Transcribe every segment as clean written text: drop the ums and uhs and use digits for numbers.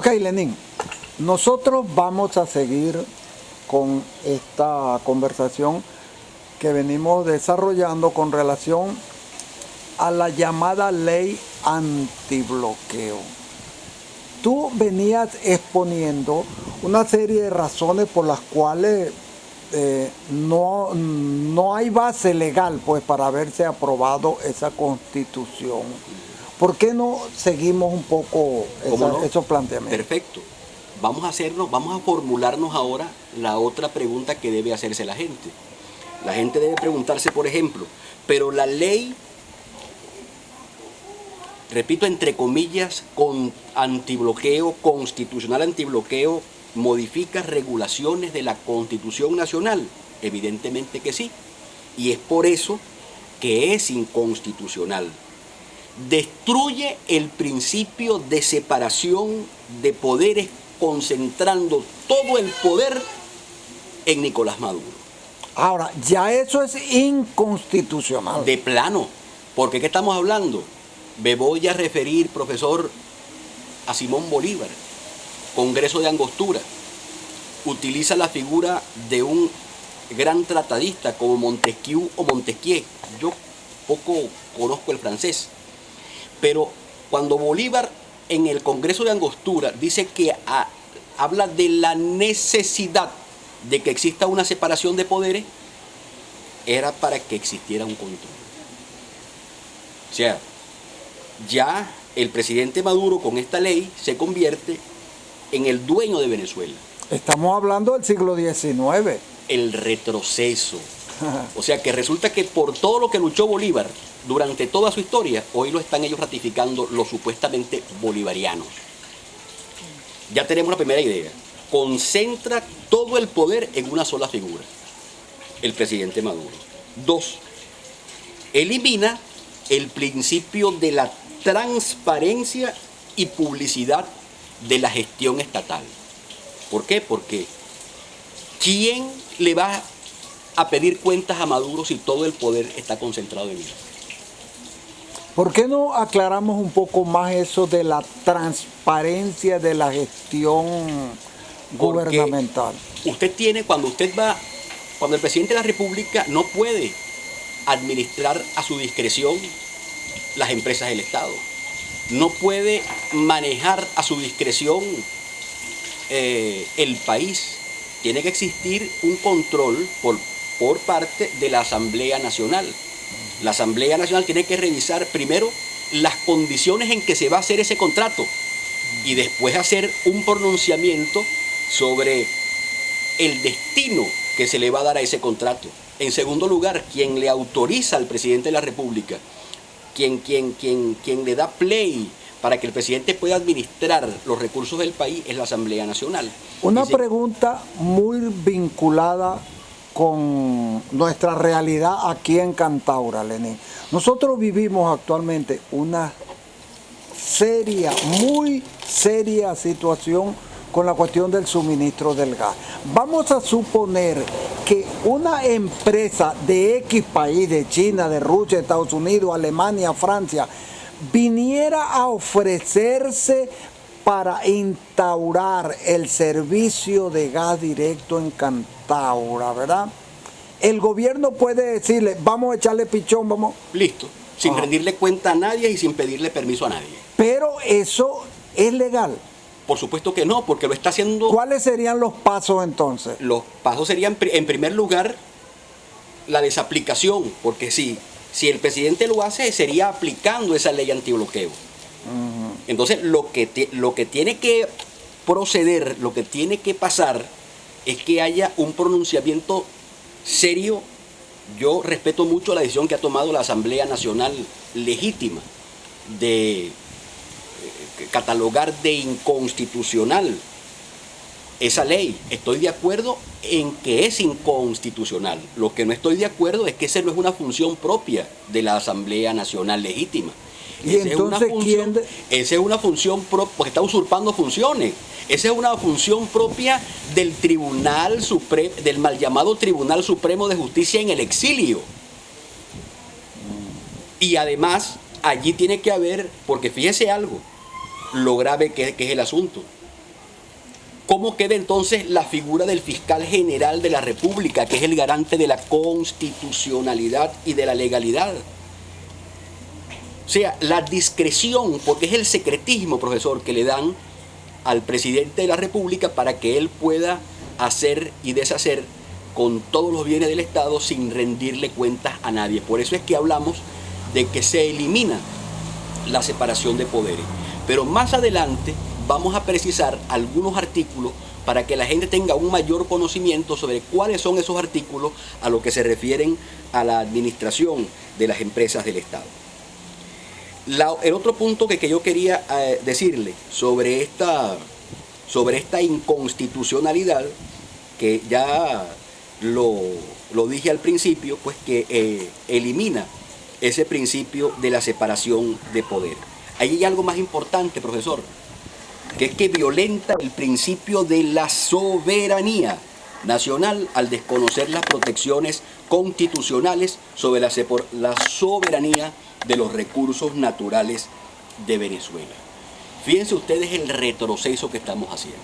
Ok, Lenín, nosotros vamos a seguir con esta conversación que venimos desarrollando con relación a la llamada ley antibloqueo. Tú venías exponiendo una serie de razones por las cuales no hay base legal pues para haberse aprobado esa constitución. ¿Por qué no seguimos un poco esos planteamientos? Perfecto. Vamos a formularnos ahora la otra pregunta que debe hacerse la gente. La gente debe preguntarse, por ejemplo, pero la ley, repito, entre comillas, constitucional antibloqueo, ¿modifica regulaciones de la Constitución Nacional? Evidentemente que sí. Y es por eso que es inconstitucional. Destruye el principio de separación de poderes, concentrando todo el poder en Nicolás Maduro. Ahora, ya eso es inconstitucional. De plano, porque ¿qué estamos hablando? Me voy a referir, profesor, a Simón Bolívar, Congreso de Angostura. Utiliza la figura de un gran tratadista como Montesquieu o Montesquieu. Yo poco conozco el francés, pero cuando Bolívar en el Congreso de Angostura dice que habla de la necesidad de que exista una separación de poderes, era para que existiera un control. O sea, ya el presidente Maduro con esta ley se convierte en el dueño de Venezuela. Estamos hablando del siglo XIX. El retroceso. O sea que resulta que por todo lo que luchó Bolívar durante toda su historia, hoy lo están ellos ratificando los supuestamente bolivarianos. Ya tenemos la primera idea. Concentra todo el poder en una sola figura, el presidente Maduro. 2. Elimina el principio de la transparencia y publicidad de la gestión estatal. ¿Por qué? Porque ¿quién le va a pedir cuentas a Maduro si todo el poder está concentrado en él? ¿Por qué no aclaramos un poco más eso de la transparencia de la gestión gubernamental? Usted tiene, cuando el presidente de la República no puede administrar a su discreción las empresas del Estado, no puede manejar a su discreción el país. Tiene que existir un control por parte de la Asamblea Nacional. La Asamblea Nacional tiene que revisar primero las condiciones en que se va a hacer ese contrato y después hacer un pronunciamiento sobre el destino que se le va a dar a ese contrato. En segundo lugar, quien le autoriza al presidente de la República, quien le da play para que el presidente pueda administrar los recursos del país, es la Asamblea Nacional. Una pregunta muy vinculada con nuestra realidad aquí en Cantaura, Lenín. Nosotros vivimos actualmente una muy seria situación con la cuestión del suministro del gas. Vamos a suponer que una empresa de X país, de China, de Rusia, de Estados Unidos, Alemania, Francia, viniera a ofrecerse para instaurar el servicio de gas directo en Cantaura, ¿verdad? El gobierno puede decirle, vamos a echarle pichón, vamos. Listo, sin rendirle cuenta a nadie y sin pedirle permiso a nadie. Pero eso es legal. Por supuesto que no, porque lo está haciendo. ¿Cuáles serían los pasos entonces? Los pasos serían, en primer lugar, la desaplicación, porque si el presidente lo hace, sería aplicando esa ley antibloqueo. Entonces, lo que tiene que proceder, lo que tiene que pasar, es que haya un pronunciamiento serio. Yo respeto mucho la decisión que ha tomado la Asamblea Nacional legítima de catalogar de inconstitucional esa ley. Estoy de acuerdo en que es inconstitucional. Lo que no estoy de acuerdo es que esa no es una función propia de la Asamblea Nacional legítima. ¿Y entonces quién? Esa es una función propia, porque está usurpando funciones. Esa es una función propia del Tribunal Supremo, del mal llamado Tribunal Supremo de Justicia en el exilio. Y además, allí tiene que haber, porque fíjese algo, lo grave que es el asunto. ¿Cómo queda entonces la figura del fiscal general de la República, que es el garante de la constitucionalidad y de la legalidad? O sea, la discreción, porque es el secretismo, profesor, que le dan al presidente de la República para que él pueda hacer y deshacer con todos los bienes del Estado sin rendirle cuentas a nadie. Por eso es que hablamos de que se elimina la separación de poderes. Pero más adelante vamos a precisar algunos artículos para que la gente tenga un mayor conocimiento sobre cuáles son esos artículos a lo que se refieren a la administración de las empresas del Estado. El otro punto que yo quería decirle sobre esta inconstitucionalidad, que ya lo dije al principio, pues que elimina ese principio de la separación de poder. Ahí hay algo más importante, profesor, que es que violenta el principio de la soberanía nacional al desconocer las protecciones constitucionales sobre la soberanía de los recursos naturales de Venezuela. Fíjense ustedes el retroceso que estamos haciendo.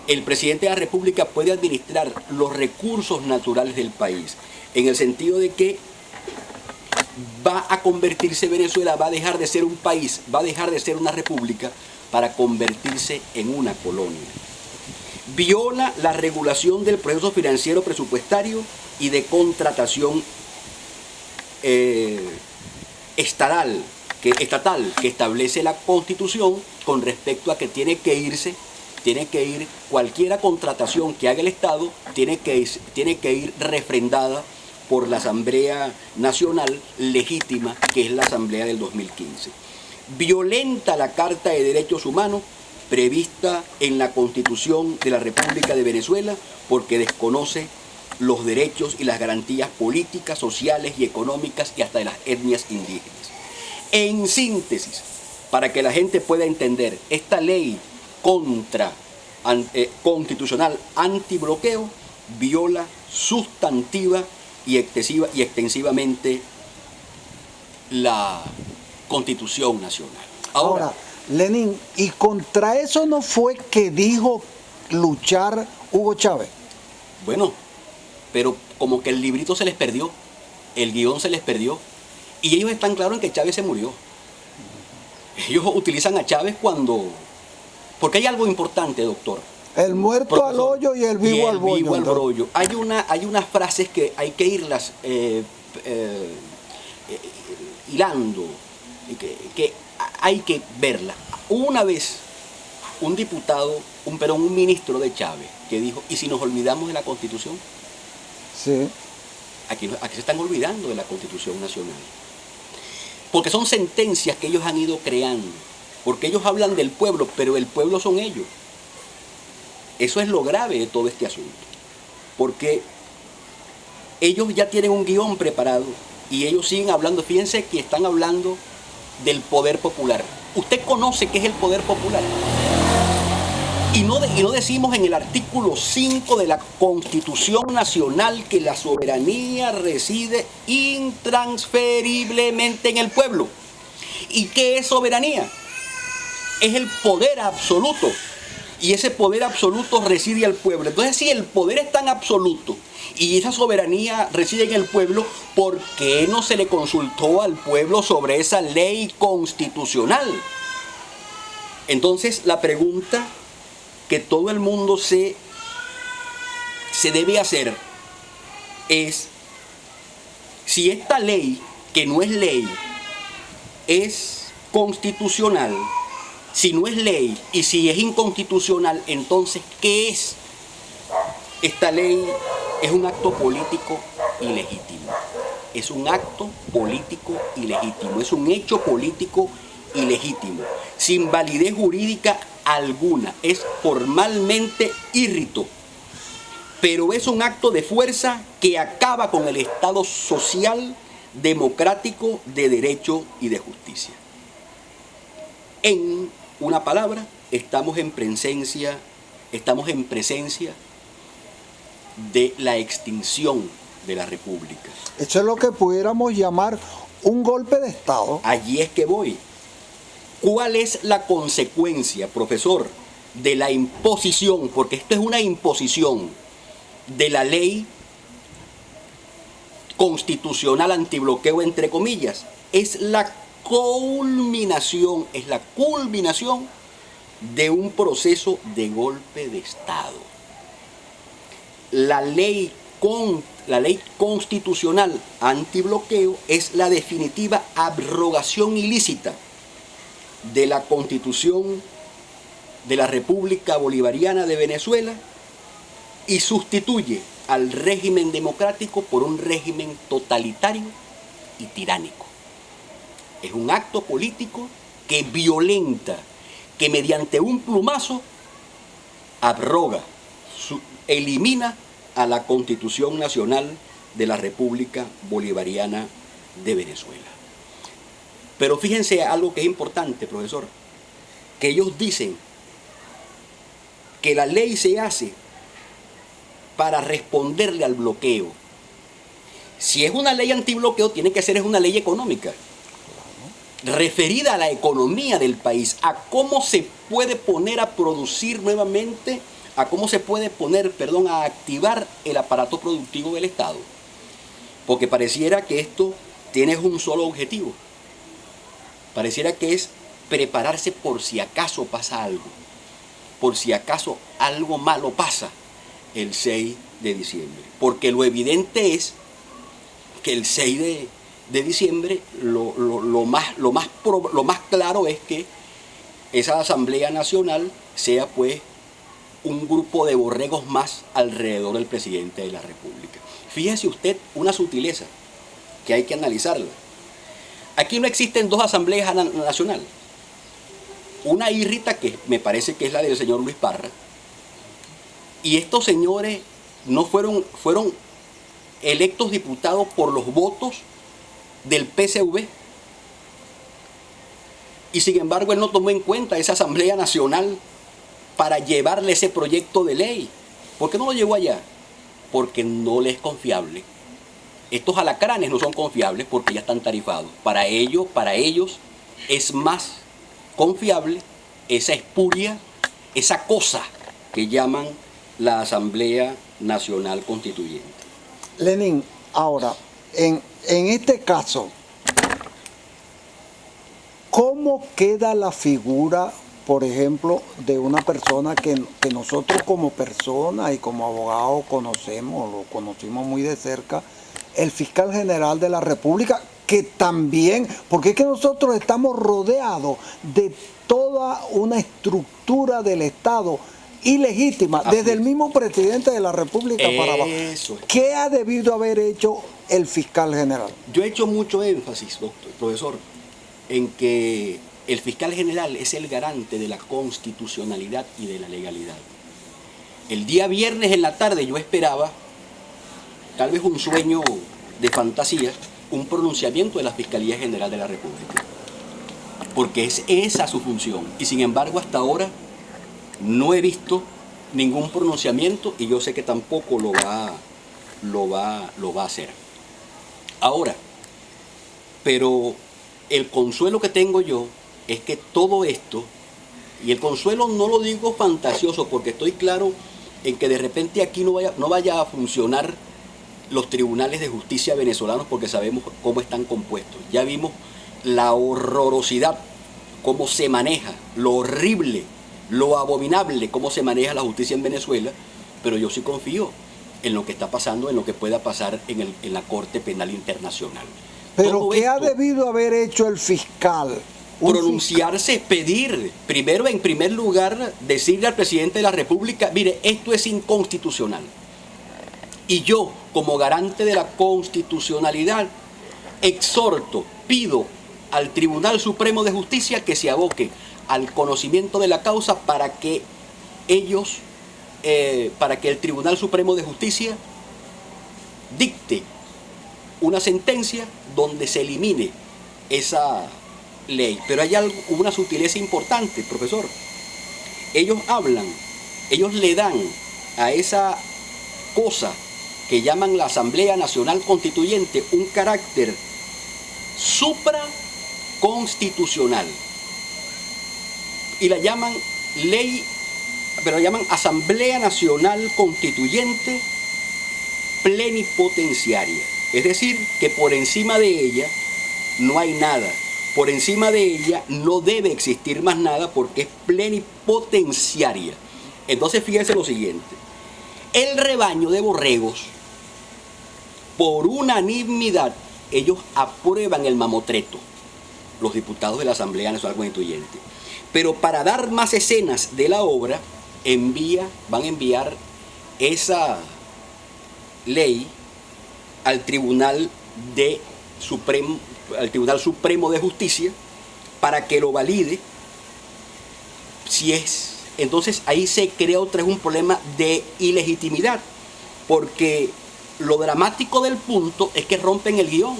El presidente de la República puede administrar los recursos naturales del país, en el sentido de que va a convertirse Venezuela, va a dejar de ser un país, va a dejar de ser una república para convertirse en una colonia. Viola la regulación del proceso financiero presupuestario y de contratación estatal que establece la Constitución con respecto a que tiene que ir cualquier contratación que haga el Estado, tiene que ir refrendada por la Asamblea Nacional legítima, que es la Asamblea del 2015. Violenta la Carta de Derechos Humanos prevista en la Constitución de la República de Venezuela porque desconoce los derechos y las garantías políticas, sociales y económicas y hasta de las etnias indígenas. En síntesis, para que la gente pueda entender, esta ley constitucional antibloqueo viola sustantiva y extensivamente la Constitución Nacional. Ahora, Lenín, ¿y contra eso no fue que dijo luchar Hugo Chávez? Bueno, pero como que el librito se les perdió, el guión se les perdió, y ellos están claros en que Chávez se murió. Ellos utilizan a Chávez porque hay algo importante, doctor. El muerto profesor, al hoyo y el vivo al bollo. Vivo al rollo. Hay unas frases que hay que irlas hilando, que hay que verlas. Una vez, un ministro de Chávez, que dijo, ¿y si nos olvidamos de la Constitución? Sí. Aquí se están olvidando de la Constitución Nacional. Porque son sentencias que ellos han ido creando. Porque ellos hablan del pueblo, pero el pueblo son ellos. Eso es lo grave de todo este asunto. Porque ellos ya tienen un guión preparado y ellos siguen hablando. Fíjense que están hablando del poder popular. ¿Usted conoce qué es el poder popular? Y no decimos en el artículo 5 de la Constitución Nacional que la soberanía reside intransferiblemente en el pueblo. ¿Y qué es soberanía? Es el poder absoluto. Y ese poder absoluto reside en el pueblo. Entonces, si el poder es tan absoluto y esa soberanía reside en el pueblo, ¿por qué no se le consultó al pueblo sobre esa ley constitucional? Entonces, la pregunta que todo el mundo se debe hacer es si esta ley, que no es ley, es constitucional. Si no es ley y si es inconstitucional, entonces, ¿qué es? Esta ley es un acto político ilegítimo. Es un acto político ilegítimo. Es un hecho político ilegítimo. Sin validez jurídica alguna. Es formalmente írrito. Pero es un acto de fuerza que acaba con el Estado social, democrático, de derecho y de justicia. En una palabra, estamos en presencia de la extinción de la República. Eso es lo que pudiéramos llamar un golpe de Estado. Allí es que voy. ¿Cuál es la consecuencia, profesor, de la imposición, porque esto es una imposición de la ley constitucional antibloqueo, entre comillas, es la culminación de un proceso de golpe de Estado. La ley constitucional antibloqueo es la definitiva abrogación ilícita de la Constitución de la República Bolivariana de Venezuela y sustituye al régimen democrático por un régimen totalitario y tiránico. Es un acto político que violenta, que mediante un plumazo abroga, elimina a la Constitución Nacional de la República Bolivariana de Venezuela. Pero fíjense algo que es importante, profesor, que ellos dicen que la ley se hace para responderle al bloqueo. Si es una ley antibloqueo, tiene que ser una ley económica, referida a la economía del país, a cómo se puede poner a producir nuevamente, a cómo se puede poner, a activar el aparato productivo del Estado. Porque pareciera que esto tiene un solo objetivo. Pareciera que es prepararse por si acaso pasa algo, por si acaso algo malo pasa el 6 de diciembre. Porque lo evidente es que el 6 de diciembre lo más claro es que esa Asamblea Nacional sea pues un grupo de borregos más alrededor del presidente de la República. Fíjese usted una sutileza que hay que analizarla. Aquí no existen dos asambleas nacionales. Una irrita, que me parece que es la del señor Luis Parra, y estos señores no fueron electos diputados por los votos del PSV. Y sin embargo él no tomó en cuenta esa Asamblea Nacional para llevarle ese proyecto de ley. ¿Por qué no lo llevó allá? Porque no le es confiable. Estos alacranes no son confiables porque ya están tarifados. Para ellos es más confiable esa espuria, esa cosa que llaman la Asamblea Nacional Constituyente. Lenin, ahora, en este caso, ¿cómo queda la figura, por ejemplo, de una persona que nosotros como persona y como abogados conocemos, lo conocimos muy de cerca, el fiscal general de la República, que también, porque es que nosotros estamos rodeados de toda una estructura del Estado ilegítima, desde el mismo presidente de la República para abajo? ¿Qué ha debido haber hecho el fiscal general? Yo he hecho mucho énfasis, profesor, en que el fiscal general es el garante de la constitucionalidad y de la legalidad. El día viernes en la tarde yo esperaba, tal vez un sueño de fantasía, un pronunciamiento de la Fiscalía General de la República, porque es esa su función. Y sin embargo hasta ahora no he visto ningún pronunciamiento y yo sé que tampoco lo va a hacer. Ahora, pero el consuelo que tengo yo es que todo esto, y el consuelo no lo digo fantasioso porque estoy claro en que de repente aquí no vaya a funcionar los tribunales de justicia venezolanos porque sabemos cómo están compuestos. Ya vimos la horrorosidad, cómo se maneja, lo horrible, lo abominable, cómo se maneja la justicia en Venezuela, pero yo sí confío en lo que está pasando, en lo que pueda pasar en la Corte Penal Internacional. ¿Pero qué ha debido haber hecho el fiscal? Pronunciarse, pedir, primero, en primer lugar, decirle al presidente de la República, mire, esto es inconstitucional. Y yo, como garante de la constitucionalidad, exhorto, pido al Tribunal Supremo de Justicia que se aboque al conocimiento de la causa para que el Tribunal Supremo de Justicia dicte una sentencia donde se elimine esa ley. Pero hay una sutileza importante, profesor. Ellos le dan a esa cosa que llaman la Asamblea Nacional Constituyente un carácter supraconstitucional y la llaman ley pero la llaman Asamblea Nacional Constituyente Plenipotenciaria. Es decir, que por encima de ella no hay nada. Por encima de ella no debe existir más nada porque es plenipotenciaria. Entonces fíjense lo siguiente. El rebaño de borregos, por unanimidad, ellos aprueban el mamotreto, los diputados de la Asamblea Nacional Constituyente. Pero para dar más escenas de la obra, van a enviar esa ley al Tribunal Supremo de Justicia para que lo valide. Entonces ahí se crea otra vez un problema de ilegitimidad, porque lo dramático del punto es que rompen el guión.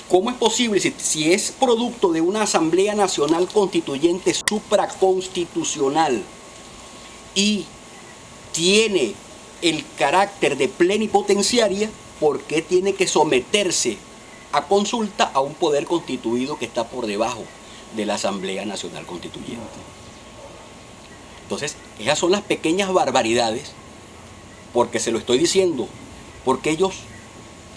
¿Cómo es posible si es producto de una Asamblea Nacional Constituyente supraconstitucional y tiene el carácter de plenipotenciaria, por qué tiene que someterse a consulta a un poder constituido que está por debajo de la Asamblea Nacional Constituyente? Entonces, esas son las pequeñas barbaridades, porque se lo estoy diciendo, porque ellos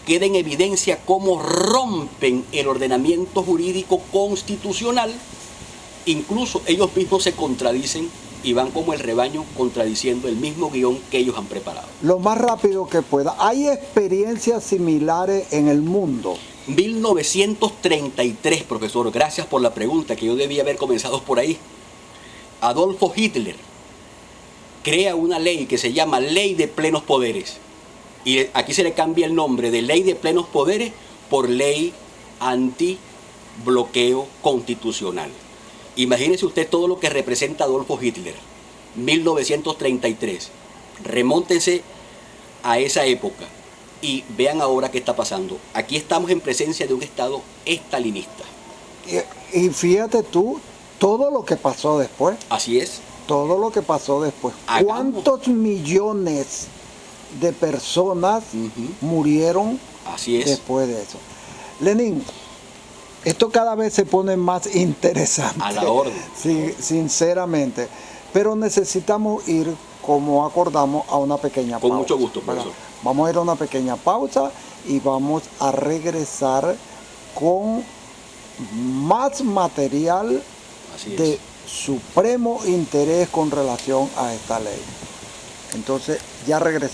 queda en evidencia cómo rompen el ordenamiento jurídico constitucional. Incluso ellos mismos se contradicen y van como el rebaño contradiciendo el mismo guión que ellos han preparado. Lo más rápido que pueda. ¿Hay experiencias similares en el mundo? 1933, profesor, gracias por la pregunta, que yo debía haber comenzado por ahí. Adolfo Hitler crea una ley que se llama Ley de Plenos Poderes. Y aquí se le cambia el nombre de Ley de Plenos Poderes por Ley Antibloqueo Constitucional. Imagínese usted todo lo que representa Adolfo Hitler, 1933. Remóntense a esa época y vean ahora qué está pasando. Aquí estamos en presencia de un Estado estalinista. Y fíjate tú, todo lo que pasó después. Así es. Todo lo que pasó después. ¿Cuántos millones de personas murieron después de eso? Lenin, esto cada vez se pone más interesante. A la orden. Sí, sinceramente. Pero necesitamos ir, como acordamos, a una pequeña pausa. Con mucho gusto, profesor. Vamos a ir a una pequeña pausa y vamos a regresar con más material de supremo interés con relación a esta ley. Entonces, ya regresamos.